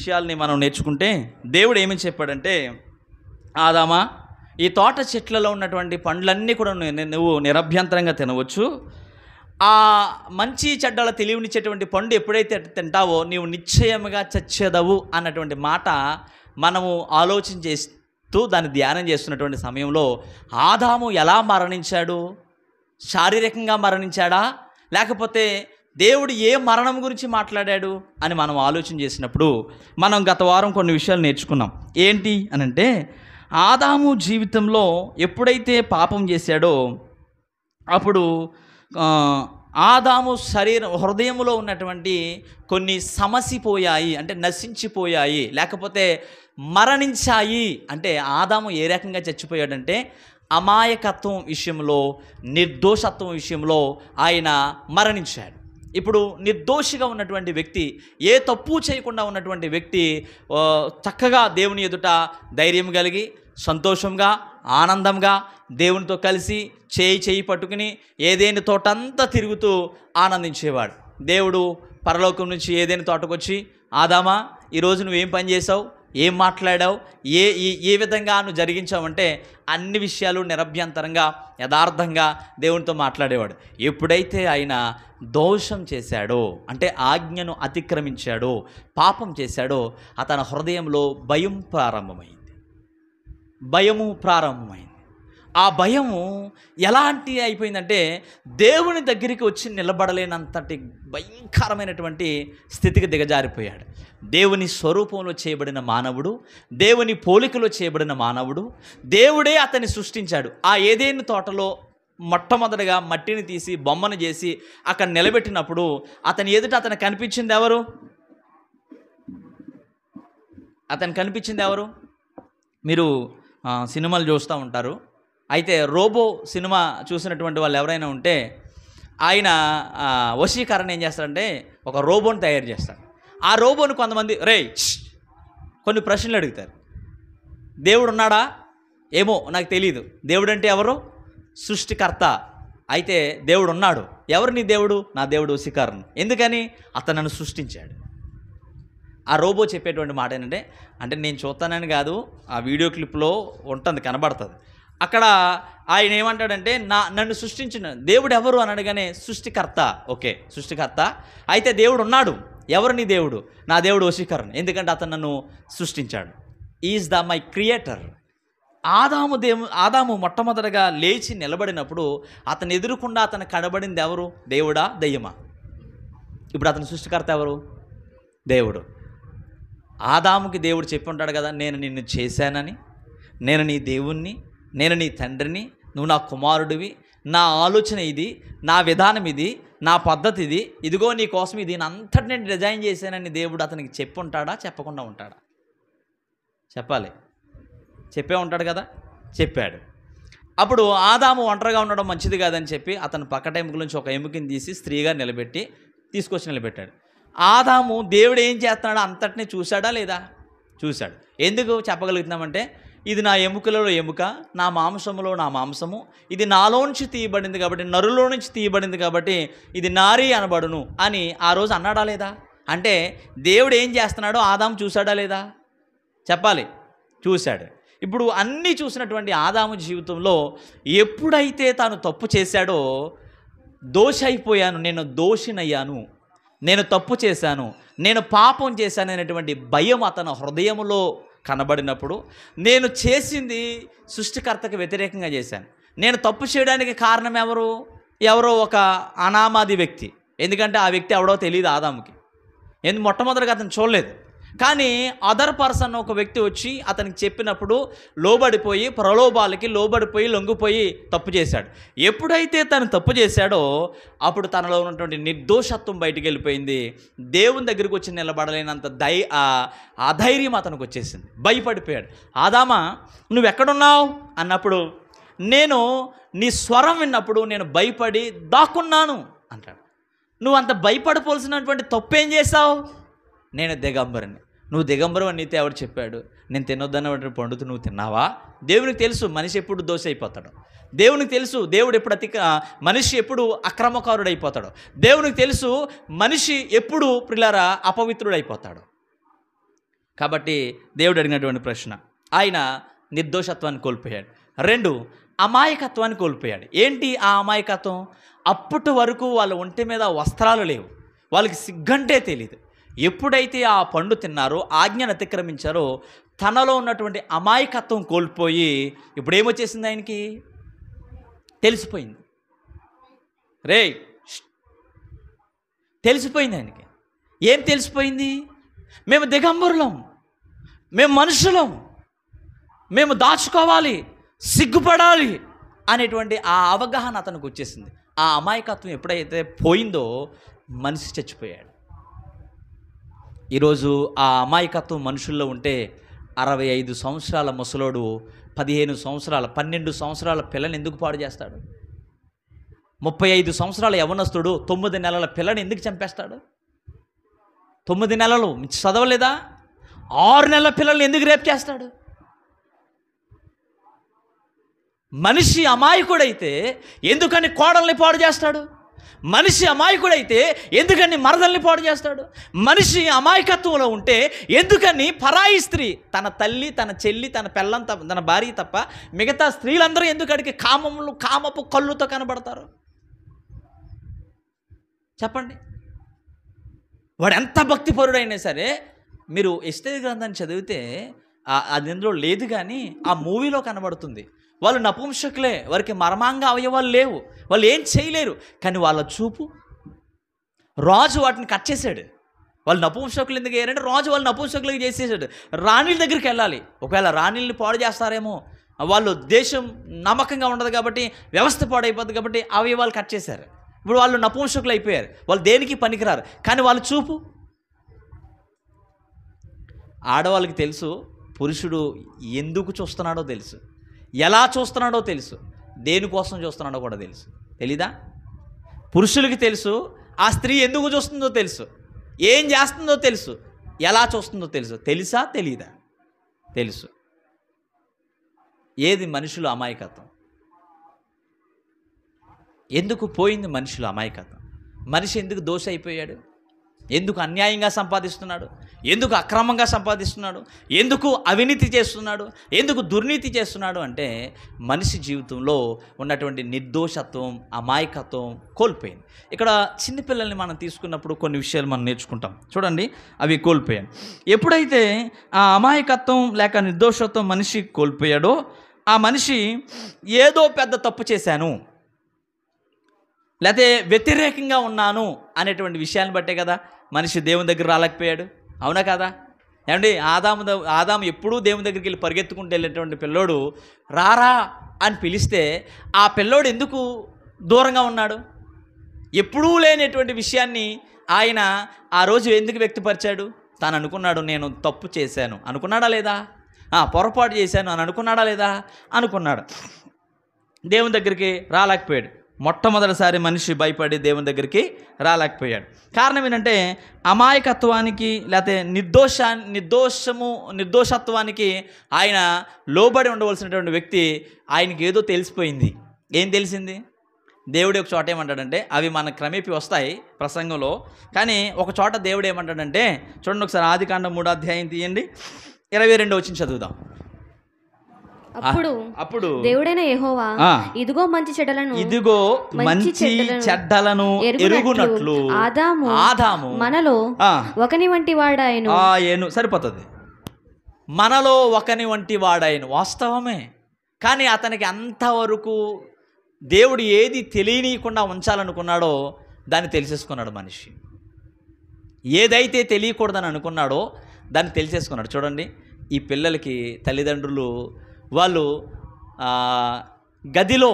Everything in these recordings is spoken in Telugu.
విషయాల్ని మనం నేర్చుకుంటే దేవుడు ఏమని చెప్పాడంటే, ఆదామా, ఈ తోట చెట్లలో ఉన్నటువంటి పండ్లన్నీ కూడా నువ్వు నిరభ్యంతరంగా తినవచ్చు. ఆ మంచి చెడ్డల తెలివినిచ్చేటువంటి పండు ఎప్పుడైతే తింటావో నీవు నిశ్చయముగా చచ్చేదవు అన్నటువంటి మాట మనము ఆలోచన చేస్తూ దాన్ని ధ్యానం చేస్తున్నటువంటి సమయంలో ఆదాము ఎలా మరణించాడు? శారీరకంగా మరణించాడా, లేకపోతే దేవుడు ఏ మరణం గురించి మాట్లాడాడు అని మనం ఆలోచన చేసినప్పుడు మనం గత వారం కొన్ని విషయాలు నేర్చుకున్నాం. ఏంటి అనంటే, ఆదాము జీవితంలో ఎప్పుడైతే పాపం చేశాడో అప్పుడు ఆదాము హృదయంలో ఉన్నటువంటి కొన్ని సమసిపోయాయి, అంటే నశించిపోయాయి, లేకపోతే మరణించాయి. అంటే ఆదాము ఏ రకంగా చచ్చిపోయాడంటే అమాయకత్వం విషయంలో, నిర్దోషత్వం విషయంలో ఆయన మరణించాడు. ఇప్పుడు నిర్దోషిగా ఉన్నటువంటి వ్యక్తి, ఏ తప్పు చేయకుండా ఉన్నటువంటి వ్యక్తి చక్కగా దేవుని ఎదుట ధైర్యం కలిగి సంతోషంగా ఆనందంగా దేవునితో కలిసి చేయి పట్టుకుని ఏదేని తోటంతా తిరుగుతూ ఆనందించేవాడు. దేవుడు పరలోకం నుంచి ఏదేని తోటకొచ్చి, ఆదామా, ఈరోజు నువ్వేం పని చేసావు, ఏం మాట్లాడావు, ఏ విధంగా నువ్వు జరిగించావంటే అన్ని విషయాలు నిరభ్యంతరంగా యథార్థంగా దేవునితో మాట్లాడేవాడు. ఎప్పుడైతే ఆయన దోషం చేశాడో, అంటే ఆజ్ఞను అతిక్రమించాడో, పాపం చేశాడో, అతని హృదయంలో భయం ప్రారంభమైంది. ఆ భయము ఎలాంటి అయిపోయిందంటే దేవుని దగ్గరికి వచ్చి నిలబడలేనంతటి భయంకరమైనటువంటి స్థితికి దిగజారిపోయాడు. దేవుని స్వరూపంలో చేయబడిన మానవుడు, దేవుని పోలికలో చేయబడిన మానవుడు, దేవుడే అతన్ని సృష్టించాడు. ఆ ఏదేని తోటలో మొట్టమొదటిగా మట్టిని తీసి బొమ్మను చేసి అక్కడ నిలబెట్టినప్పుడు అతని ఎదుట అతనికి కనిపించింది ఎవరు? మీరు సినిమాలు చూస్తూ ఉంటారు. అయితే రోబో సినిమా చూసినటువంటి వాళ్ళు ఎవరైనా ఉంటే ఆయన వశీకరణ ఏం చేస్తారంటే ఒక రోబోని తయారు చేస్తారు. ఆ రోబోని కొంతమంది కొన్ని ప్రశ్నలు అడుగుతారు. దేవుడు ఉన్నాడా? ఏమో నాకు తెలియదు. దేవుడు అంటే ఎవరు? సృష్టికర్త. అయితే దేవుడు ఉన్నాడు. ఎవరు నీ దేవుడు? నా దేవుడు వశీకరణ. ఎందుకని? అతను నన్ను సృష్టించాడు. ఆ రోబో చెప్పేటువంటి మాట ఏంటంటే, అంటే నేను చూస్తానని కాదు, ఆ వీడియో క్లిప్లో ఉంటుంది, కనబడుతుంది. అక్కడ ఆయన ఏమంటాడంటే, నన్ను సృష్టించిన దేవుడు ఎవరు అని అడగానే సృష్టికర్త. ఓకే, సృష్టికర్త. అయితే దేవుడు ఉన్నాడు. ఎవరు నీ దేవుడు? నా దేవుడు వశీకరణ. ఎందుకంటే అతను నన్ను సృష్టించాడు. Is my creator. ఆదాము మొట్టమొదటిగా లేచి నిలబడినప్పుడు అతను ఎదురుకుండా అతను కనబడింది ఎవరు? దేవుడా, దెయ్యమా? ఇప్పుడు అతని సృష్టికర్త ఎవరు? దేవుడు. ఆదాముకి దేవుడు చెప్పి ఉంటాడు కదా, నేను నిన్ను చేశానని, నేను నీ దేవుణ్ణి, నేను నీ తండ్రిని, నువ్వు నా కుమారుడివి, నా ఆలోచన ఇది, నా విధానం ఇది, నా పద్ధతి ఇది, ఇదిగో నీ కోసం ఇది అంతటి నేను డిజైన్ చేశానని దేవుడు అతనికి చెప్పి ఉంటాడా? చెప్పకుండా ఉంటాడా? చెప్పాలి. చెప్పే ఉంటాడు కదా, చెప్పాడు. అప్పుడు ఆదాము ఒంటరిగా ఉండడం మంచిది కాదని చెప్పి అతను పక్కట ఎముకల నుంచి ఒక ఎముకని తీసి స్త్రీగా తీసుకొచ్చి నిలబెట్టాడు. ఆదాము దేవుడు ఏం చేస్తున్నాడో అంతటినీ చూశాడా లేదా? చూశాడు. ఎందుకు చెప్పగలుగుతున్నామంటే, ఇది నా ఎముకలలో ఎముక, నా మాంసములో నా మాంసము, ఇది నాలో నుంచి తీయబడింది కాబట్టి, నరులో నుంచి తీయబడింది కాబట్టి ఇది నారీ అనబడును అని ఆ రోజు అన్నాడా లేదా? అంటే దేవుడు ఏం చేస్తున్నాడో ఆదాము చూశాడా లేదా? చెప్పాలి, చూశాడు. ఇప్పుడు అన్నీ చూసినటువంటి ఆదాము జీవితంలో ఎప్పుడైతే తాను తప్పు చేశాడో, దోషి అయిపోయాను, నేను దోషినయ్యాను, నేను తప్పు చేశాను, నేను పాపం చేశాను అనేటువంటి భయం అతని హృదయంలో కనబడినప్పుడు, నేను చేసింది సృష్టికర్తకు వ్యతిరేకంగా చేశాను, నేను తప్పు చేయడానికి కారణం ఎవరో ఒక అనామాది వ్యక్తి. ఎందుకంటే ఆ వ్యక్తి ఎవడో తెలియదు ఆదాముకి. మొట్టమొదటిగా అతను చూడలేదు. కానీ అదర్ పర్సన్ ఒక వ్యక్తి వచ్చి అతనికి చెప్పినప్పుడు లోబడిపోయి, ప్రలోభాలకి లోబడిపోయి, లొంగిపోయి తప్పు చేశాడు. ఎప్పుడైతే తను తప్పు చేశాడో అప్పుడు తనలో ఉన్నటువంటి నిర్దోషత్వం బయటికి వెళ్ళిపోయింది. దేవుని దగ్గరికి వచ్చి నిలబడలేనంత అధైర్యం అతనికి వచ్చేసింది. భయపడిపోయాడు. ఆదామా, నువ్వెక్కడున్నావు అన్నప్పుడు, నేను నీ స్వరం విన్నప్పుడు నేను భయపడి దాక్కున్నాను అంటాడు. నువ్వు అంత భయపడిపోవాల్సినటువంటి తప్పేం చేశావు? నేను దిగంబరిని. నువ్వు దిగంబరం అని నీతో ఎవరు చెప్పాడు? నేను తినొద్దన్నటువంటి పండుతో నువ్వు తిన్నావా? దేవునికి తెలుసు మనిషి ఎప్పుడు దోష అయిపోతాడు. దేవునికి తెలుసు మనిషి ఎప్పుడు అక్రమకారుడు అయిపోతాడు. దేవునికి తెలుసు మనిషి ఎప్పుడు ప్రియులారా అపవిత్రుడైపోతాడు. కాబట్టి దేవుడు అడిగినటువంటి ప్రశ్న, ఆయన నిర్దోషత్వాన్ని కోల్పోయాడు. 2, అమాయకత్వాన్ని కోల్పోయాడు. ఏంటి ఆ అమాయకత్వం? అప్పటి వరకు వాళ్ళ ఒంటి మీద వస్త్రాలు లేవు, వాళ్ళకి సిగ్గంటే తెలియదు. ఎప్పుడైతే ఆ పండు తిన్నారో, ఆజ్ఞను అతిక్రమించారో, తనలో ఉన్నటువంటి అమాయకత్వం కోల్పోయి ఇప్పుడు ఏమొచ్చేసింది? ఆయనకి తెలిసిపోయింది. రే తెలిసిపోయింది ఆయనకి. ఏం తెలిసిపోయింది? మేము దిగంబరులం, మేము మనుషులం, మేము దాచుకోవాలి, సిగ్గుపడాలి అనేటువంటి ఆ అవగాహన అతనికి వచ్చేసింది. ఆ అమాయకత్వం ఎప్పుడైతే పోయిందో మనిషి చచ్చిపోయాడు. ఈరోజు ఆ అమాయకత్వం మనుషుల్లో ఉంటే 65 సంవత్సరాల ముసలోడు 15 సంవత్సరాల 12 సంవత్సరాల పిల్లని ఎందుకు పాడు చేస్తాడు? 35 సంవత్సరాల యవ్వనస్తుడు 9 నెలల పిల్లని ఎందుకు చంపేస్తాడు? 9 నెలలు చదవలేదా? 6 నెలల పిల్లల్ని ఎందుకు రేప్ చేస్తాడు? మనిషి అమాయకుడైతే ఎందుకని కోడల్ని పాడు చేస్తాడు? మనిషి అమాయకుడైతే ఎందుకని మరదల్ని పాడు చేస్తాడు? మనిషి అమాయకత్వంలో ఉంటే ఎందుకని పరాయి స్త్రీ, తన తల్లి, తన చెల్లి, తన పెళ్ళం, తన భార్య తప్ప మిగతా స్త్రీలందరూ ఎందుకడికి కామపు కళ్ళుతో కనబడతారు? చెప్పండి. వాడు ఎంత భక్తిపరుడైనా సరే, మీరు ఎస్తేరు గ్రంథాన్ని చదివితే అది ఇందులో లేదు, కానీ ఆ మూవీలో కనబడుతుంది. వాళ్ళు నపుంసకులే, వారికి మర్మాంగ అవయవాలు లేవు, వాళ్ళు ఏం చేయలేరు. కానీ వాళ్ళ చూపు, రాజు వాటిని కట్ చేశాడు. వాళ్ళు నపుంసకులు ఎందుకు అయ్యారంటే రాజు వాళ్ళు నపుంసకులకి చేసేసాడు. రాణిల దగ్గరికి వెళ్ళాలి, ఒకవేళ రాణిల్ని పాడు చేస్తారేమో, వాళ్ళు దేశం నమ్మకంగా ఉండదు కాబట్టి, వ్యవస్థ పాడైపోద్ది కాబట్టి అవయవాలు కట్ చేశారు. ఇప్పుడు వాళ్ళు నపుంసకులు అయిపోయారు, వాళ్ళు దేనికి పనికిరారు. కానీ వాళ్ళ చూపు, ఆడవాళ్ళకి తెలుసు పురుషుడు ఎందుకు చూస్తున్నాడో తెలుసు, ఎలా చూస్తున్నాడో తెలుసు, దేనికోసం చూస్తున్నాడో కూడా తెలుసు. తెలీదా? పురుషులకి తెలుసు ఆ స్త్రీ ఎందుకు చూస్తుందో తెలుసు, ఏం చేస్తుందో తెలుసు, ఎలా చూస్తుందో తెలుసు. తెలుసా? తెలీదా? తెలుసు. ఏది మనుషుల అమాయకత్వం? ఎందుకు పోయింది మనుషుల అమాయకత్వం? మనిషి ఎందుకు దోష అయిపోయాడు? ఎందుకు అన్యాయంగా సంపాదిస్తున్నాడు? ఎందుకు అక్రమంగా సంపాదిస్తున్నాడు? ఎందుకు అవినీతి చేస్తున్నాడు? ఎందుకు దుర్నీతి చేస్తున్నాడు? అంటే మనిషి జీవితంలో ఉన్నటువంటి నిర్దోషత్వం, అమాయకత్వం కోల్పోయింది. ఇక్కడ చిన్నపిల్లల్ని మనం తీసుకున్నప్పుడు కొన్ని విషయాలు మనం నేర్చుకుంటాం. చూడండి, అవి కోల్పోయాను. ఎప్పుడైతే ఆ అమాయకత్వం లేక నిర్దోషత్వం మనిషి కోల్పోయాడో, ఆ మనిషి ఏదో పెద్ద తప్పు చేశాను, లేకపోతే వ్యతిరేకంగా ఉన్నాను అనేటువంటి విషయాన్ని బట్టే కదా మనిషి దేవుని దగ్గర రాలేకపోయాడు. అవునా కదా? ఏమండి, ఆదాము ఎప్పుడూ దేవుని దగ్గరికి వెళ్ళి పరిగెత్తుకుంటూ వెళ్ళేటువంటి పిల్లోడు రారా అని పిలిస్తే ఆ పిల్లోడు ఎందుకు దూరంగా ఉన్నాడు? ఎప్పుడూ లేనటువంటి విషయాన్ని ఆయన ఆ రోజు ఎందుకు వ్యక్తపరిచాడు? తాను అనుకున్నాడు, నేను తప్పు చేశాను అనుకున్నాడా లేదా? పొరపాటు చేశాను అని అనుకున్నాడా లేదా? అనుకున్నాడు. దేవుని దగ్గరికి రాలేకపోయాడు. మొట్టమొదటిసారి మనిషి భయపడి దేవుని దగ్గరికి రాలేకపోయాడు. కారణం ఏంటంటే అమాయకత్వానికి లేకపోతే నిర్దోషత్వానికి ఆయన లోబడి ఉండవలసినటువంటి వ్యక్తి, ఆయనకి ఏదో తెలిసిపోయింది. ఏం తెలిసింది? దేవుడు ఒక చోట ఏమంటాడంటే, అవి మన క్రమేపీ వస్తాయి ప్రసంగంలో, కానీ ఒక చోట దేవుడు ఏమంటాడంటే, చూడండి ఒకసారి ఆదికాండం 3వ అధ్యాయం తీయండి, 22వ వచనం చదువుదాం. అప్పుడు దేవుడైన యెహోవా ఇదిగో మంచి చెడ్డలను ఎరుగునట్లు ఆదాము మనలో ఒకని వంటి వాడాయను. సరిపోతుంది. మనలో ఒకని వంటి వాడాయను వాస్తవమే. కానీ అతనికి అంతవరకు దేవుడు ఏది తెలియనీయకుండా ఉంచాలనుకున్నాడో దాన్ని తెలిసేసుకున్నాడు మనిషి. ఏదైతే తెలియకూడదని అనుకున్నాడో దాన్ని తెలిసేసుకున్నాడు. చూడండి, ఈ పిల్లలకి తల్లిదండ్రులు వాళ్ళు గదిలో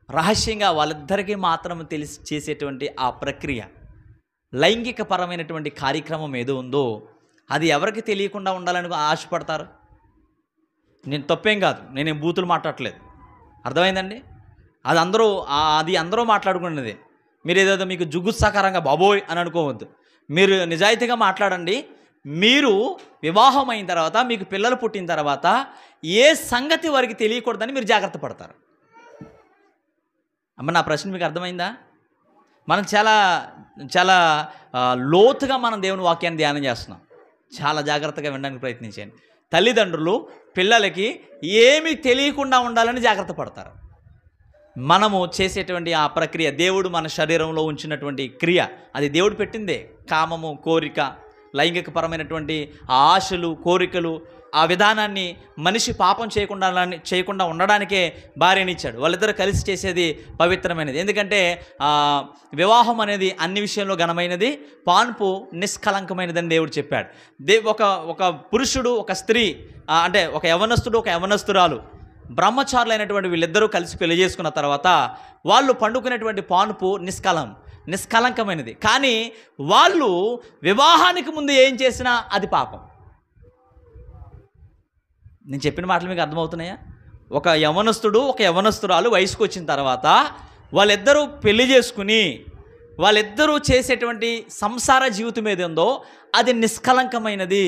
రహస్యంగా వాళ్ళిద్దరికీ మాత్రం తెలిసి చేసేటువంటి ఆ ప్రక్రియ, లైంగిక పరమైనటువంటి కార్యక్రమం ఏదో ఉందో అది ఎవరికి తెలియకుండా ఉండాలని ఆశపడతారు. నేను తప్పేం కాదు, నేనేం బూతులు మాట్లాడట్లేదు, అర్థమైందండి? అది అందరూ మాట్లాడుకున్నది. మీరు ఏదో మీకు జుగుత్సాకరంగా బాబోయ్ అని అనుకోవద్దు. మీరు నిజాయితీగా మాట్లాడండి. మీరు వివాహం అయిన తర్వాత, మీకు పిల్లలు పుట్టిన తర్వాత ఏ సంగతి వారికి తెలియకూడదని మీరు జాగ్రత్త పడతారు. అమ్మ, నా ప్రశ్న మీకు అర్థమైందా? మనం చాలా చాలా లోతుగా మనం దేవుని వాక్యాన్ని ధ్యానం చేస్తున్నాం. చాలా జాగ్రత్తగా వినడానికి ప్రయత్నించండి. తల్లిదండ్రులు పిల్లలకి ఏమీ తెలియకుండా ఉండాలని జాగ్రత్త పడతారు. మనము చేసేటువంటి ఆ ప్రక్రియ, దేవుడు మన శరీరంలో ఉంచినటువంటి క్రియ, అది దేవుడు పెట్టిందే. కామము, కోరిక, లైంగికపరమైనటువంటి ఆశలు, కోరికలు, ఆ విధానాన్ని మనిషి పాపం చేయకుండా ఉండడానికే భార్యనిచ్చాడు. వాళ్ళిద్దరూ కలిసి చేసేది పవిత్రమైనది. ఎందుకంటే వివాహం అనేది అన్ని విషయంలో ఘనమైనది, పాన్పు నిష్కలంకమైనదని దేవుడు చెప్పాడు. ఒక పురుషుడు, ఒక స్త్రీ, అంటే ఒక యవనస్తుడు, ఒక యవనస్తురాలు, బ్రహ్మచారులైనటువంటి వీళ్ళిద్దరూ కలిసి పెళ్లి చేసుకున్న తర్వాత వాళ్ళు పండుకునేటువంటి పాన్పు నిష్కలంకమైనది. కానీ వాళ్ళు వివాహానికి ముందు ఏం చేసినా అది పాపం. నేను చెప్పిన మాటలు మీకు అర్థమవుతున్నాయా? ఒక యవనస్తుడు, ఒక యవనస్తురాలు వయసుకు వచ్చిన తర్వాత వాళ్ళిద్దరూ పెళ్లి చేసుకుని వాళ్ళిద్దరూ చేసేటువంటి సంసార జీవితం ఏది ఉందో అది నిష్కలంకమైనది,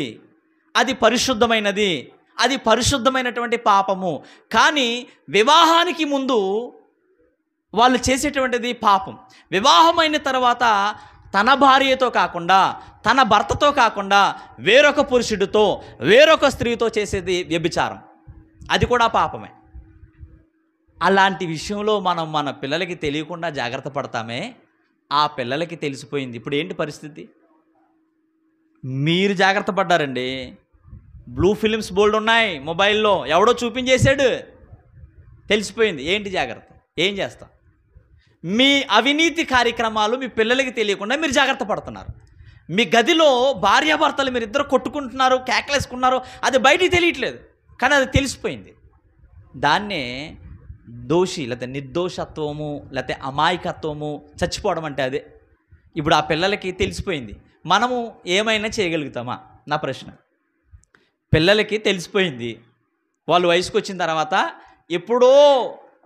అది పరిశుద్ధమైనది, అది పరిశుద్ధమైనటువంటి పాపము. కానీ వివాహానికి ముందు వాళ్ళు చేసేటువంటిది పాపం. వివాహమైన తర్వాత తన భార్యతో కాకుండా, తన భర్తతో కాకుండా వేరొక పురుషుడితో, వేరొక స్త్రీతో చేసేది వ్యభిచారం, అది కూడా పాపమే. అలాంటి విషయంలో మనం మన పిల్లలకి తెలియకుండా జాగ్రత్త పడతామే, ఆ పిల్లలకి తెలిసిపోయింది. ఇప్పుడు ఏంటి పరిస్థితి? మీరు జాగ్రత్త పడ్డారండి. బ్లూ ఫిలిమ్స్ బోల్డ్ ఉన్నాయి మొబైల్లో, ఎవడో చూపించేశాడు, తెలిసిపోయింది. ఏంటి జాగ్రత్త? ఏం చేస్తాం? మీ అవినీతి కార్యక్రమాలు మీ పిల్లలకి తెలియకుండా మీరు జాగ్రత్త పడుతున్నారు. మీ గదిలో భార్యాభర్తలు మీరిద్దరు కొట్టుకుంటున్నారు, కేకలేసుకున్నారు, అది బయటికి తెలియట్లేదు, కానీ అది తెలిసిపోయింది. దాన్నే దోషి లేకపోతే నిర్దోషత్వము లేకపోతే అమాయకత్వము, చచ్చిపోవడం అంటే అదే. ఇప్పుడు ఆ పిల్లలకి తెలిసిపోయింది. మనము ఏమైనా చేయగలుగుతామా? నా ప్రశ్న. పిల్లలకి తెలిసిపోయింది, వాళ్ళు వయసుకు వచ్చిన తర్వాత ఎప్పుడో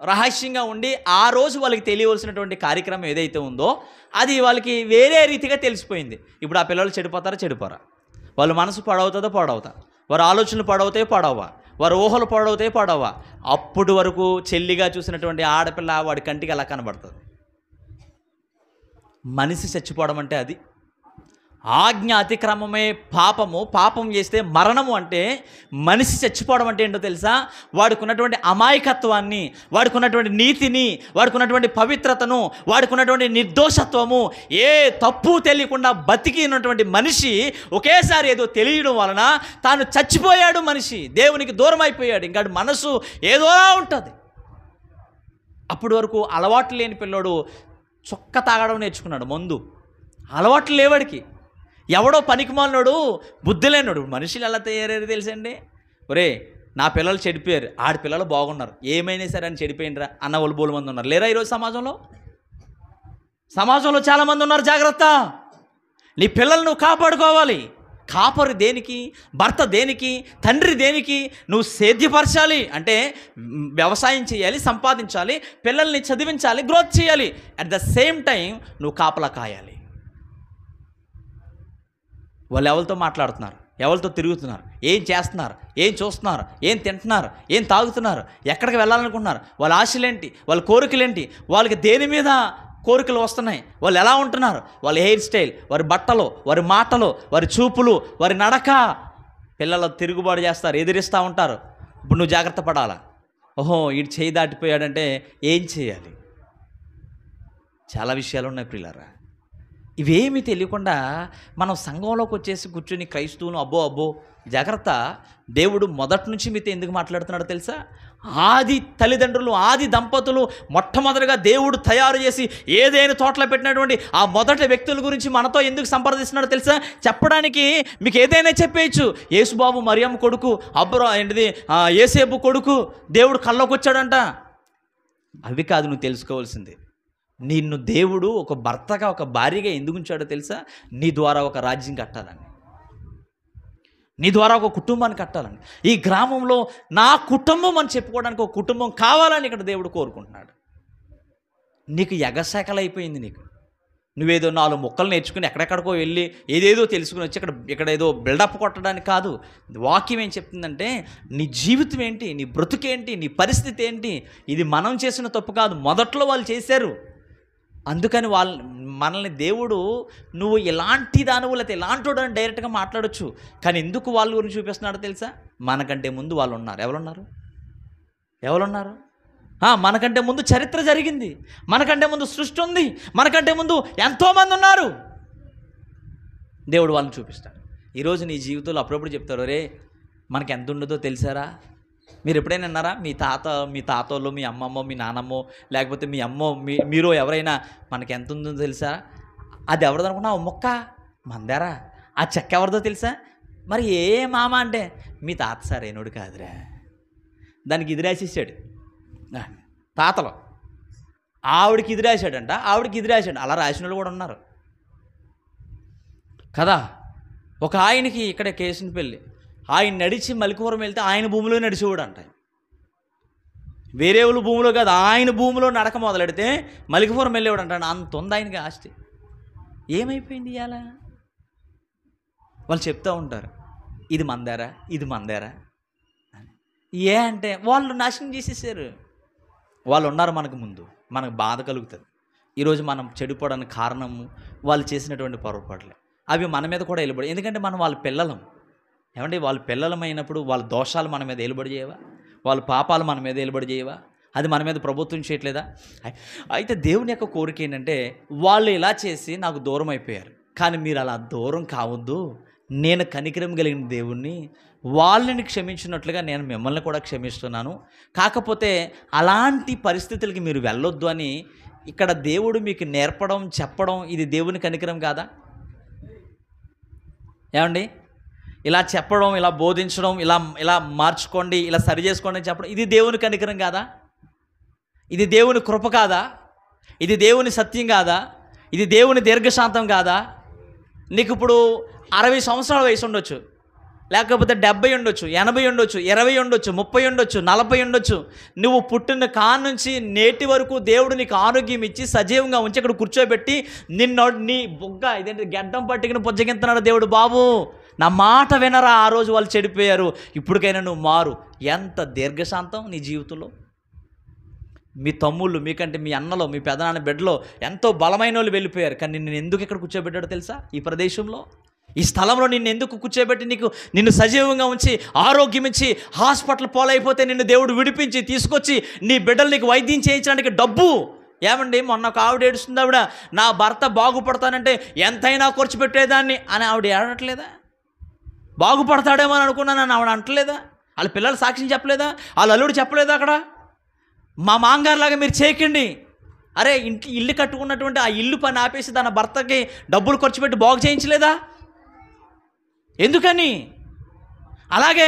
రహస్యంగా ఉండి ఆ రోజు వాళ్ళకి తెలియవలసినటువంటి కార్యక్రమం ఏదైతే ఉందో అది వాళ్ళకి వేరే రీతిగా తెలిసిపోయింది. ఇప్పుడు ఆ పిల్లలు చెడిపోరా? వాళ్ళ మనసు పాడవుతా, వారి ఆలోచనలు పాడవా, వారి ఊహలు పాడవా. అప్పుడు వరకు చెల్లిగా చూసినటువంటి ఆడపిల్ల వాడి కంటికి అలా కనబడుతుంది. మనిషి చచ్చిపోవడం అంటే అది. ఆజ్ఞ అతిక్రమమే పాపము, పాపం చేస్తే మరణము. అంటే మనిషి చచ్చిపోవడం అంటే ఏంటో తెలుసా? వాడుకున్నటువంటి అమాయకత్వాన్ని, వాడుకున్నటువంటి నీతిని, వాడుకున్నటువంటి పవిత్రతను, వాడుకున్నటువంటి నిర్దోషత్వము, ఏ తప్పు తెలియకుండా బతికినటువంటి మనిషి ఒకేసారి ఏదో తెలియడం వలన తాను చచ్చిపోయాడు. మనిషి దేవునికి దూరం అయిపోయాడు. ఇంకా మనసు ఏదోలా ఉంటుంది. అప్పటి వరకు అలవాటు లేని పిల్లోడు చొక్క తాగడం నేర్చుకున్నాడు, మందు అలవాట్లు లేవాడికి. ఎవడో పనికిమాలినోడు, బుద్ధి లేనోడు. మనుషులు ఎలా తయారయ్యారు తెలుసండి? ఒరే నా పిల్లలు చెడిపోయారు, ఆడి పిల్లలు బాగున్నారు, ఏమైనా సరే అని చెడిపోయినరా అన్న వాళ్ళు బోలు మంది ఉన్నారు. లేరా ఈరోజు సమాజంలో చాలామంది ఉన్నారు. జాగ్రత్త, నీ పిల్లలు నువ్వు కాపాడుకోవాలి. కాపరి దేనికి? భర్త దేనికి? తండ్రి దేనికి? నువ్వు సేద్యపరచాలి అంటే వ్యవసాయం చేయాలి, సంపాదించాలి, పిల్లల్ని చదివించాలి, గ్రోత్ చేయాలి. అట్ ద సేమ్ టైం నువ్వు కాపలా కాయాలి. వాళ్ళు ఎవరితో మాట్లాడుతున్నారు, ఎవరితో తిరుగుతున్నారు, ఏం చేస్తున్నారు, ఏం చూస్తున్నారు, ఏం తింటున్నారు, ఏం తాగుతున్నారు, ఎక్కడికి వెళ్ళాలనుకుంటున్నారు, వాళ్ళ ఆశలేంటి, వాళ్ళ కోరికలేంటి, వాళ్ళకి దేని మీద కోరికలు వస్తున్నాయి, వాళ్ళు ఎలా ఉంటున్నారు, వాళ్ళ హెయిర్ స్టైల్, వారి బట్టలు, వారి మాటలు, వారి చూపులు, వారి నడక. పిల్లలు తిరుగుబాటు చేస్తారు, ఎదిరిస్తూ ఉంటారు. ఇప్పుడు నువ్వు జాగ్రత్త పడాలా. ఓహో వీడు చేయి దాటిపోయాడంటే ఏం చేయాలి? చాలా విషయాలు ఉన్నాయి ప్రియులారా. ఇవేమీ తెలియకుండా మనం సంఘంలోకి వచ్చేసి కూర్చొని క్రైస్తవులు అబ్బో జాగ్రత్త. దేవుడు మొదటి నుంచి మీతో ఎందుకు మాట్లాడుతున్నాడో తెలుసా? ఆది తల్లిదండ్రులు, ఆది దంపతులు మొట్టమొదటిగా దేవుడు తయారు చేసి ఏదైనా తోటలో పెట్టినటువంటి ఆ మొదటి వ్యక్తుల గురించి మనతో ఎందుకు సంప్రదిస్తున్నాడో తెలుసా? చెప్పడానికి మీకు ఏదైనా చెప్పేయచ్చు. యేసుబాబు మరియమ్మ కొడుకు, యేసేపు కొడుకు దేవుడు కల్లోకి వచ్చాడంట. అవి కాదు నువ్వు తెలుసుకోవాల్సింది. నిన్ను దేవుడు ఒక భర్తగా, ఒక భార్యగా ఎందుకు ఉంచాడో తెలుసా? నీ ద్వారా ఒక రాజ్యం కట్టాలని, నీ ద్వారా ఒక కుటుంబాన్ని కట్టాలని. ఈ గ్రామంలో నా కుటుంబం అని చెప్పుకోవడానికి ఒక కుటుంబం కావాలని ఇక్కడ దేవుడు కోరుకుంటున్నాడు. నీకు ఎగశాకలు అయిపోయింది. నువ్వేదో 4 ముక్కలు నేర్చుకుని ఎక్కడెక్కడికో వెళ్ళి ఏదేదో తెలుసుకుని వచ్చి ఇక్కడ ఏదో బిల్డప్ కొట్టడానికి కాదు. వాక్యం ఏం చెప్తుందంటే నీ జీవితం ఏంటి, నీ బ్రతుకేంటి, నీ పరిస్థితి ఏంటి, ఇది మనం చేసిన తప్పు కాదు, మొదట్లో వాళ్ళు చేశారు. అందుకని మనల్ని దేవుడు నువ్వు ఎలాంటి దానివు లేకపోతే ఎలాంటి అని డైరెక్ట్గా మాట్లాడొచ్చు. కానీ ఎందుకు వాళ్ళ గురించి చూపిస్తున్నాడో తెలుసా? మనకంటే ముందు వాళ్ళు ఉన్నారు. ఎవరున్నారు? మనకంటే ముందు చరిత్ర జరిగింది, మనకంటే ముందు సృష్టి ఉంది, మనకంటే ముందు ఎంతోమంది ఉన్నారు. దేవుడు వాళ్ళని చూపిస్తాడు. ఈరోజు నీ జీవితంలో అప్పుడప్పుడు చెప్తారు, రే మనకి ఎంత ఉండదో తెలుసారా? మీరు ఎప్పుడైనా అన్నారా? మీ తాతోళ్ళు, మీ అమ్మమ్మో, మీ నానమ్మో, లేకపోతే మీ అమ్మో, మీరు ఎవరైనా మనకి ఎంత ఉందో తెలుసా? అది ఎవరిదో అనుకున్నా? మొక్క మందారా? ఆ చెక్క ఎవరిదో తెలుసా? మరి ఏ మామ అంటే మీ తాత సరైనోడు కాదురా, దానికి ఇది రాసేసాడు తాతలో, ఆవిడకి ఇది రాశాడంట, అలా రాసిన వాళ్ళు కూడా ఉన్నారు కదా. ఒక ఆయనకి ఇక్కడ కేసునపల్లి, ఆయన నడిచి మలికిపురం వెళ్తే ఆయన భూమిలో నడిచేవాడు అంట. వేరే వాళ్ళు భూమిలో కాదు, ఆయన భూమిలో నడక మొదలెడితే మలికిపురం వెళ్ళేవాడు అంట. అంత ఉంది ఆయనకి ఆస్తి. ఏమైపోయింది ఇవాళ? వాళ్ళు చెప్తూ ఉంటారు, ఇది మందారా ఏ అంటే వాళ్ళు నాశనం చేసేసారు. వాళ్ళు ఉన్నారు మనకు ముందు, మనకు బాధ కలుగుతుంది. ఈరోజు మనం చెడిపోవడానికి కారణము వాళ్ళు చేసినటువంటి పొరపాట్లే. అవి మన మీద కూడా వెలుబడి, ఎందుకంటే మనం వాళ్ళ పిల్లలం. ఏమంటే వాళ్ళ పిల్లలమైనప్పుడు వాళ్ళ దోషాలు మన మీద వెలుబడి చేయవా? వాళ్ళ పాపాలు మన మీద వెలుబడి చేయవా? అది మన మీద ప్రభుత్వం చేయట్లేదా? అయితే దేవుని యొక్క కోరిక ఏంటంటే, వాళ్ళు ఇలా చేసి నాకు దూరం అయిపోయారు, కానీ మీరు అలా దూరం కావద్దు. నేను కనికరం కలిగిన దేవుణ్ణి, వాళ్ళని క్షమించినట్లుగా నేను మిమ్మల్ని కూడా క్షమిస్తున్నాను. కాకపోతే అలాంటి పరిస్థితులకి మీరు వెళ్ళొద్దు అని ఇక్కడ దేవుడు మీకు నేర్పడం, చెప్పడం, ఇది దేవుని కనికరం కాదా? ఏమండి? ఇలా చెప్పడం, ఇలా బోధించడం, ఇలా మార్చుకోండి, ఇలా సరి చేసుకోండి అని చెప్పడం, ఇది దేవుని కనికరం కాదా? ఇది దేవుని కృప కాదా? ఇది దేవుని సత్యం కాదా? ఇది దేవుని దీర్ఘశాంతం కాదా? నీకు ఇప్పుడు 60 సంవత్సరాల వయసు ఉండొచ్చు, లేకపోతే 70 ఉండొచ్చు, 80 ఉండొచ్చు, 20 ఉండొచ్చు, 30 ఉండొచ్చు, 40 ఉండొచ్చు. నువ్వు పుట్టిన నుంచి నేటి వరకు దేవుడు నీకు ఆరోగ్యం ఇచ్చి సజీవంగా ఉంచి ఇక్కడ కూర్చోబెట్టి నీ బొగ్గ ఇదేంటి గడ్డం పట్టుకుని పుజ్జగింతున్నాడు దేవుడు. బాబు నా మాట వినరా? ఆ రోజు వాళ్ళు చెడిపోయారు, ఇప్పటికైనా నువ్వు మారు. ఎంత దీర్ఘశాంతం నీ జీవితంలో. మీ తమ్ముళ్ళు, మీకంటే మీ అన్నలో, మీ పెదనాన్న బిడ్డలో ఎంతో బలమైన వాళ్ళు వెళ్ళిపోయారు, కానీ నిన్ను ఎందుకు ఇక్కడ కూర్చోబెట్టాడో తెలుసా? ఈ ప్రదేశంలో, ఈ స్థలంలో నిన్ను ఎందుకు కూర్చోబెట్టి నిన్ను సజీవంగా ఉంచి ఆరోగ్యం ఇచ్చి హాస్పిటల్ పోలైపోతే నిన్ను దేవుడు విడిపించి తీసుకొచ్చి నీ బిడ్డలు నీకు వైద్యం చేయించడానికి డబ్బు. ఏమండి, మొన్న ఒక ఆవిడ ఏడుస్తుంది, ఆవిడ నా భర్త బాగుపడతానంటే ఎంతైనా ఖర్చు పెట్టేదాన్ని అని ఆవిడ ఏడట్లేదా? బాగుపడతాడేమో అని అనుకున్నాను ఆవిడ అంటలేదా? వాళ్ళ పిల్లలు సాక్ష్యం చెప్పలేదా? వాళ్ళ అల్లుడు చెప్పలేదా? అక్కడ మా మాంగారులాగా మీరు చేయకండి. అరే ఇల్లు కట్టుకున్నటువంటి ఆ ఇల్లు పని ఆపేసి తన భర్తకి డబ్బులు ఖర్చు పెట్టి బాగు చేయించలేదా? ఎందుకని? అలాగే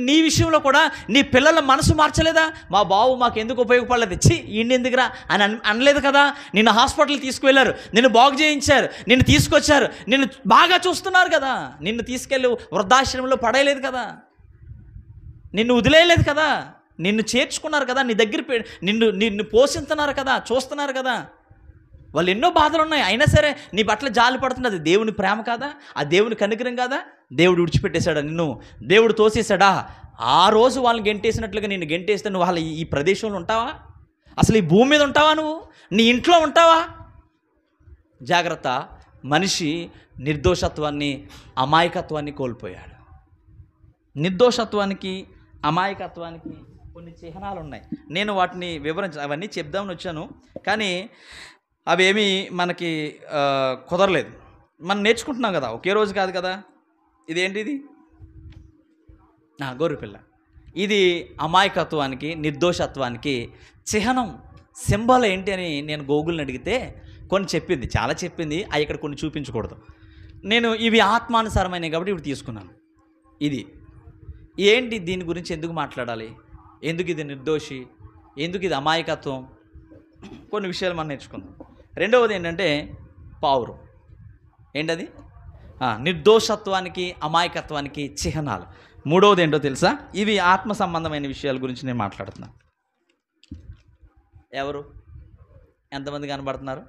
నీ విషయంలో కూడా నీ పిల్లల మనసు మార్చలేదా? మా బావు మాకు ఎందుకు ఉపయోగపడలేదు, ఈయన ఎందుకురా అని అనలేదు కదా? నిన్ను హాస్పిటల్కి తీసుకువెళ్ళారు, నిన్ను బాగు చేయించారు, నిన్ను తీసుకొచ్చారు, నిన్ను బాగా చూస్తున్నారు కదా. నిన్ను తీసుకెళ్ళి వృద్ధాశ్రమంలో పడేయలేదు కదా, నిన్ను వదిలేయలేదు కదా, నిన్ను చేర్చుకున్నారు కదా, నీ దగ్గర నిన్ను పోషిస్తున్నారు కదా, చూస్తున్నారు కదా. వాళ్ళు ఎన్నో బాధలు ఉన్నాయి, అయినా సరే నీ పట్ల జాలి పడుతుంది. అది దేవుని ప్రేమ కాదా? ఆ దేవుని కనికరం కాదా? దేవుడు విడిచిపెట్టేశాడా నిన్ను? దేవుడు తోసేశాడా? ఆ రోజు వాళ్ళని గెంటేసినట్లుగా నిన్ను గెంటేస్తే నువ్వు వాళ్ళ ఈ ప్రదేశంలో ఉంటావా? అసలు ఈ భూమి మీద ఉంటావా? నువ్వు నీ ఇంట్లో ఉంటావా? జాగ్రత్త. మనిషి నిర్దోషత్వాన్ని, అమాయకత్వాన్ని కోల్పోయాడు. నిర్దోషత్వానికి, అమాయకత్వానికి కొన్ని చిహ్నాలు ఉన్నాయి. నేను వాటిని అవన్నీ చెప్దామని వచ్చాను, కానీ అవేమీ మనకి కుదరలేదు. మనం నేర్చుకుంటున్నాం కదా, ఒకే రోజు కాదు కదా. ఇదేంటిది? గొర్రెపిల్ల. ఇది అమాయకత్వానికి, నిర్దోషత్వానికి చిహ్నం, సింబల్ ఏంటి అని నేను గూగుల్ని అడిగితే కొన్ని చెప్పింది, చాలా చెప్పింది. అవి ఇక్కడ కొన్ని చూపించకూడదు. నేను ఇవి ఆత్మానుసారమైనవి కాబట్టి ఇవి తీసుకున్నాను. ఇది ఏంటి? దీని గురించి ఎందుకు మాట్లాడాలి? ఎందుకు ఇది నిర్దోషి? ఎందుకు ఇది అమాయకత్వం? కొన్ని విషయాలు మనం నేర్చుకుందాం. రెండవది ఏంటంటే పావురం. ఏంటది? నిర్దోషత్వానికి, అమాయకత్వానికి చిహ్నాలు. మూడవది ఏంటో తెలుసా? ఇవి ఆత్మ సంబంధమైన విషయాల గురించి నేను మాట్లాడుతున్నాను. ఎవరు ఎంతమంది కనబడుతున్నారు?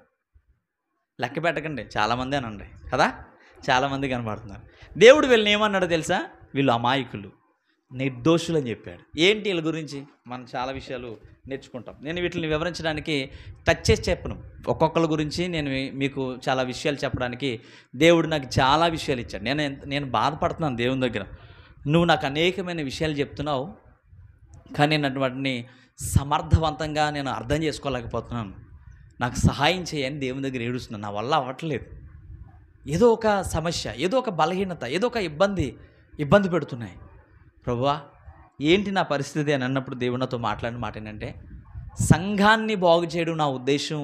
లెక్క పెట్టకండి, చాలామంది అనండి కదా. చాలామంది కనబడుతున్నారు. దేవుడు వీళ్ళని ఏమన్నాడో తెలుసా? వీళ్ళు అమాయకులు, నిర్దోషులని చెప్పాడు. ఏంటి వీళ్ళ గురించి మనం చాలా విషయాలు నేర్చుకుంటాం. నేను వీటిని వివరించడానికి టచ్ చేసి చెప్పను. ఒక్కొక్కరి గురించి నేను మీకు చాలా విషయాలు చెప్పడానికి దేవుడు నాకు చాలా విషయాలు ఇచ్చాడు. నేను బాధపడుతున్నాను దేవుని దగ్గర. నువ్వు నాకు అనేకమైన విషయాలు చెప్తున్నావు, కానీ నేను వాటిని సమర్థవంతంగా నేను అర్థం చేసుకోలేకపోతున్నాను. నాకు సహాయం చేయని దేవుని దగ్గర ఏడుస్తున్నాను. నా వల్ల అవ్వట్లేదు. ఏదో ఒక సమస్య, ఏదో ఒక బలహీనత, ఏదో ఒక ఇబ్బంది పెడుతున్నాయి. ప్రభువా ఏంటి నా పరిస్థితి అని అన్నప్పుడు దేవుడు నాతో మాట్లాడిన మాట ఏంటంటే, సంఘాన్ని బాగు చేయడం నా ఉద్దేశం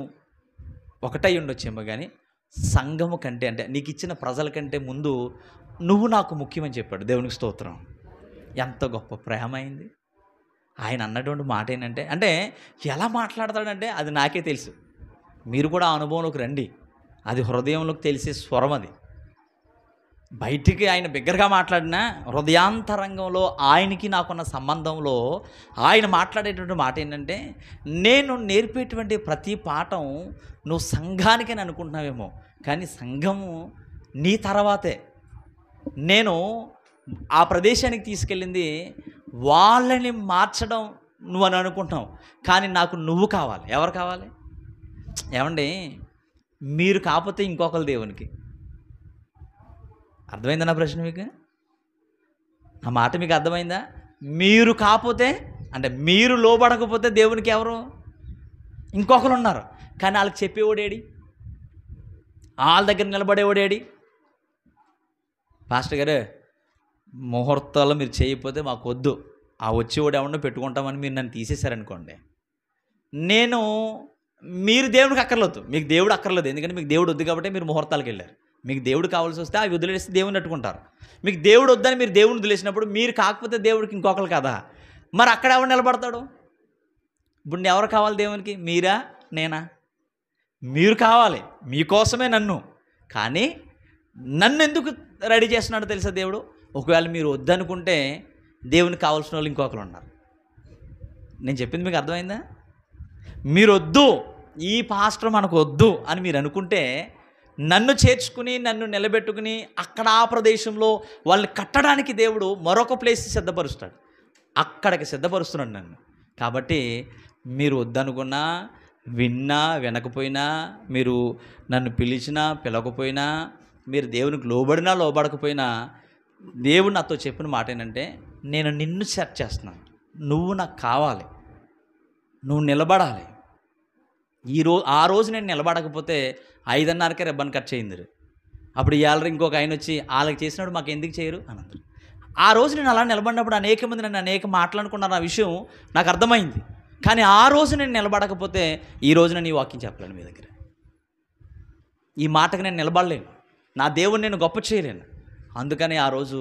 ఒకటై ఉండొచ్చేమో, కానీ సంఘము కంటే, అంటే నీకు ఇచ్చిన ప్రజల కంటే ముందు నువ్వు నాకు ముఖ్యమని చెప్పాడు. దేవునికి స్తోత్రం. ఎంత గొప్ప ప్రేమ అయింది. ఆయన అన్నటువంటి మాట ఏంటంటే, అంటే ఎలా మాట్లాడతాడంటే అది నాకే తెలుసు. మీరు కూడా ఆ అనుభవంలోకి రండి. అది హృదయంలోకి తెలిసే స్వరం. అది బయటికి ఆయన బిగ్గరగా మాట్లాడినా హృదయాంతరంగంలో ఆయనకి నాకున్న సంబంధంలో ఆయన మాట్లాడేటువంటి మాట ఏంటంటే, నేను నేర్పేటువంటి ప్రతి పాఠం నువ్వు సంఘానికి అని అనుకుంటున్నావేమో, కానీ సంఘము నీ తర్వాతే. నేను ఆ ప్రదేశానికి తీసుకెళ్ళింది వాళ్ళని మార్చడం నువ్వు అని అనుకుంటున్నావు, కానీ నాకు నువ్వు కావాలి. ఎవరు కావాలి? ఏమండి, మీరు కాకపోతే ఇంకొకరు దేవునికి. అర్థమైందా నా ప్రశ్న మీకు? నా మాట మీకు అర్థమైందా? మీరు కాకపోతే, అంటే మీరు లోబడకపోతే దేవునికి ఎవరు? ఇంకొకరు ఉన్నారు, కానీ వాళ్ళకి చెప్పేవాడేడి? వాళ్ళ దగ్గర నిలబడేవాడేడి? పాస్టర్ గారు ముహూర్తాలు మీరు చేయకపోతే మాకు వద్దు, ఆ వచ్చేవాడు ఎవరినో పెట్టుకుంటామని మీరు నన్ను తీసేశారనుకోండి, మీరు దేవుడికి అక్కర్లేదు, మీకు దేవుడు అక్కర్లేదు. ఎందుకంటే మీకు దేవుడు వద్దు కాబట్టి మీరు ముహూర్తాలకు వెళ్ళారు. మీకు దేవుడు కావాల్సి వస్తే అవి వదిలేస్తే దేవుని అట్టుకుంటారు. మీకు దేవుడు వద్దని మీరు దేవుడిని వదిలేసినప్పుడు మీరు కాకపోతే దేవుడికి ఇంకొకరు కదా, మరి అక్కడ ఎవరు నిలబడతాడు? ఇప్పుడు ఎవరు కావాలి దేవునికి? మీరా, నేనా? మీరు కావాలి. మీకోసమే నన్ను. కానీ నన్ను ఎందుకు రెడీ చేస్తున్నాడో తెలుసా దేవుడు? ఒకవేళ మీరు వద్దనుకుంటే దేవునికి కావాల్సిన వాళ్ళు ఇంకొకరు ఉన్నారు. నేను చెప్పింది మీకు అర్థమైందా? మీరు వద్దు, ఈ పాస్టర్ మనకు వద్దు అని మీరు అనుకుంటే నన్ను చేర్చుకుని నన్ను నిలబెట్టుకుని అక్కడ ఆ ప్రదేశంలో వాళ్ళని కట్టడానికి దేవుడు మరొక ప్లేస్ సిద్ధపరుస్తాడు. అక్కడికి సిద్ధపరుస్తున్నాడు నన్ను. కాబట్టి మీరు వద్దనుకున్నా, విన్నా వినకపోయినా, మీరు నన్ను పిలిచినా పిలవకపోయినా, మీరు దేవునికి లోబడినా లోబడకపోయినా, దేవుడు నాతో చెప్పిన మాట ఏంటంటే, నేను నిన్ను సెర్చ్ చేస్తున్నాను. నువ్వు నాకు కావాలి, నువ్వు నిలబడాలి. ఆ రోజు నేను నిలబడకపోతే 5:30కే రిబ్బన్ కట్ చేయింది. అప్పుడు ఇవాళ ఇంకొక ఆయన వచ్చి వాళ్ళకి చేసినప్పుడు మాకు ఎందుకు చేయరు అని అన్నారు. ఆ రోజు నేను అలా నిలబడినప్పుడు అనేక మంది నన్ను అనేక మాట్లాడుకున్నారు. ఆ విషయం నాకు అర్థమైంది. కానీ ఆ రోజు నేను నిలబడకపోతే ఈ రోజు నేను ఈ వాక్యం చెప్పలేను మీ దగ్గర. ఈ మాటకు నేను నిలబడలేను. నా దేవుని నేను గొప్ప చేయలేను. అందుకని ఆ రోజు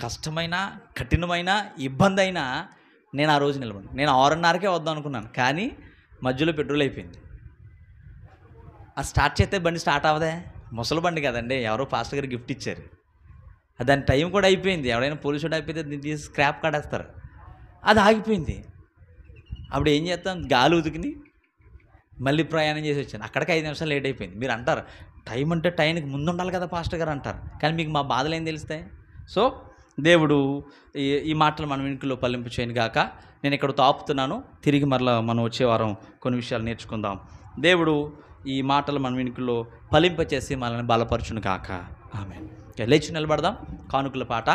కష్టమైన, కఠినమైన, ఇబ్బంది అయినా నేను ఆ రోజు నిలబడి, నేను 6:30కే వద్దాం అనుకున్నాను, కానీ మధ్యలో పెట్రోల్ అయిపోయింది. అది స్టార్ట్ చేస్తే బండి స్టార్ట్ అవ్వదే. ముసలి బండి కదండి, ఎవరో పాస్టర్ గారు గిఫ్ట్ ఇచ్చారు. దాని టైం కూడా అయిపోయింది. ఎవరైనా పోలీసు వాడు అయిపోతే దీన్ని తీసి స్క్రాప్ కాడేస్తారు. అది ఆగిపోయింది. అప్పుడు ఏం చేస్తాం? గాలి ఉతికిని మళ్ళీ ప్రయాణం చేసి వచ్చాను. అక్కడికి 5 నిమిషాలు లేట్ అయిపోయింది. మీరు అంటారు టైం అంటే టైంకి ముందు ఉండాలి కదా పాస్టర్ గారు అంటారు, కానీ మీకు మా బాధలు ఏం తెలుస్తాయి? సో దేవుడు ఈ మాటలు మన వెనుకలో పలింపు చేయను గాక. నేను ఇక్కడ తాపుతున్నాను. తిరిగి మరలా మనం వచ్చే వారం కొన్ని విషయాలు నేర్చుకుందాం. దేవుడు ఈ మాటలు మన వెనుకలో ఫలింపచేసి మనల్ని బలపరచును గాక. ఆమేన్. లేచి నిలబడదాం. కానుకల పాట.